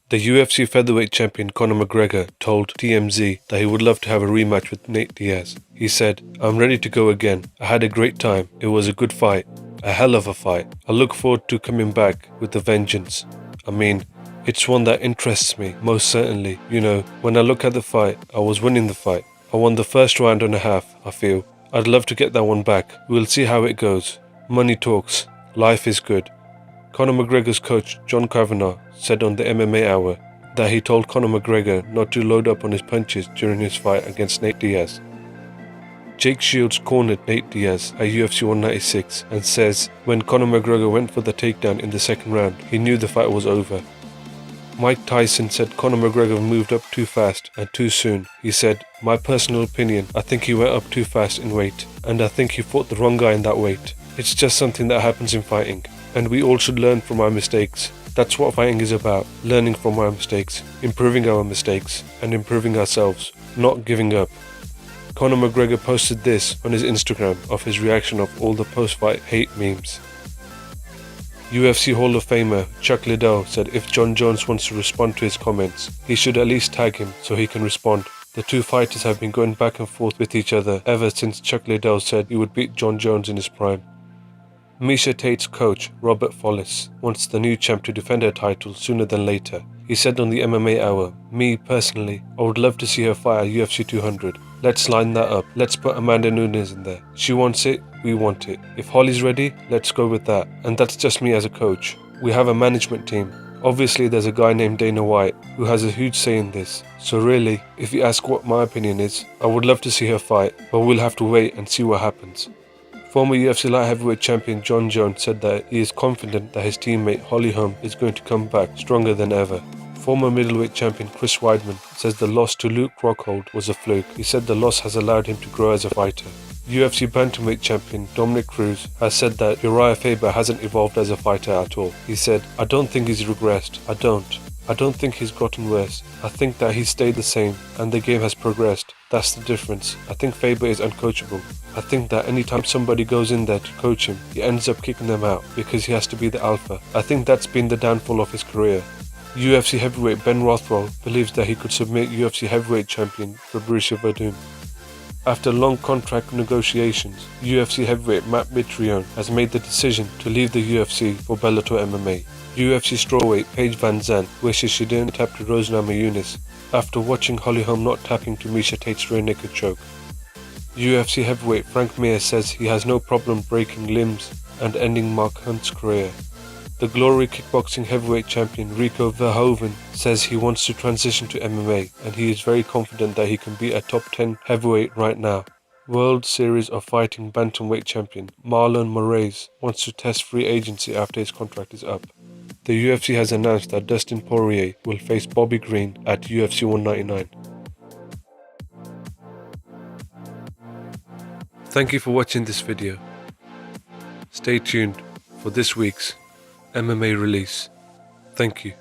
The UFC Featherweight champion Conor McGregor told TMZ that he would love to have a rematch with Nate Diaz. He said, "I'm ready to go again. I had a great time. It was a good fight. A hell of a fight. I look forward to coming back with a vengeance. I mean, it's one that interests me, most certainly. You know, when I look at the fight, I was winning the fight. I won the first round and a half, I feel. I'd love to get that one back. We'll see how it goes. Money talks. Life is good." Conor McGregor's coach, John Kavanaugh, said on the MMA Hour that he told Conor McGregor not to load up on his punches during his fight against Nate Diaz. Jake Shields cornered Nate Diaz at UFC 196 and says when Conor McGregor went for the takedown in the second round, he knew the fight was over. Mike Tyson said Conor McGregor moved up too fast and too soon. He said, "My personal opinion, I think he went up too fast in weight, and I think he fought the wrong guy in that weight. It's just something that happens in fighting, and we all should learn from our mistakes. That's what fighting is about, learning from our mistakes, improving our mistakes, and improving ourselves, not giving up." Conor McGregor posted this on his Instagram of his reaction of all the post-fight hate memes. UFC Hall of Famer Chuck Liddell said if Jon Jones wants to respond to his comments, he should at least tag him so he can respond. The two fighters have been going back and forth with each other ever since Chuck Liddell said he would beat Jon Jones in his prime. Miesha Tate's coach, Robert Follis, wants the new champ to defend her title sooner than later. He said on the MMA Hour, "Me, personally, I would love to see her fight at UFC 200. Let's line that up. Let's put Amanda Nunes in there. She wants it, we want it. If Holly's ready, let's go with that." And that's just me as a coach. We have a management team. Obviously, there's a guy named Dana White who has a huge say in this. So really, if you ask what my opinion is, I would love to see her fight, but we'll have to wait and see what happens. Former UFC light heavyweight champion Jon Jones said that he is confident that his teammate Holly Holm is going to come back stronger than ever. Former middleweight champion Chris Weidman says the loss to Luke Rockhold was a fluke. He said the loss has allowed him to grow as a fighter. UFC bantamweight champion Dominic Cruz has said that Uriah Faber hasn't evolved as a fighter at all. He said, "I don't think he's regressed. I don't think he's gotten worse. I think that he's stayed the same and the game has progressed. That's the difference. I think Faber is uncoachable. I think that anytime somebody goes in there to coach him, he ends up kicking them out because he has to be the alpha. I think that's been the downfall of his career." UFC heavyweight Ben Rothwell believes that he could submit UFC heavyweight champion Fabricio Verdum. After long contract negotiations, UFC heavyweight Matt Mitrione has made the decision to leave the UFC for Bellator MMA. UFC strawweight Paige Van Zandt wishes she didn't tap to Rose Namajunas after watching Holly Holm not tapping to Miesha Tate's rear naked choke. UFC heavyweight Frank Mir says he has no problem breaking limbs and ending Mark Hunt's career. The Glory kickboxing heavyweight champion Rico Verhoeven says he wants to transition to MMA and he is very confident that he can be a top 10 heavyweight right now. World Series of Fighting bantamweight champion Marlon Moraes wants to test free agency after his contract is up. The UFC has announced that Dustin Poirier will face Bobby Green at UFC 199. Thank you for watching this video. Stay tuned for this week's MMA Release. Thank you.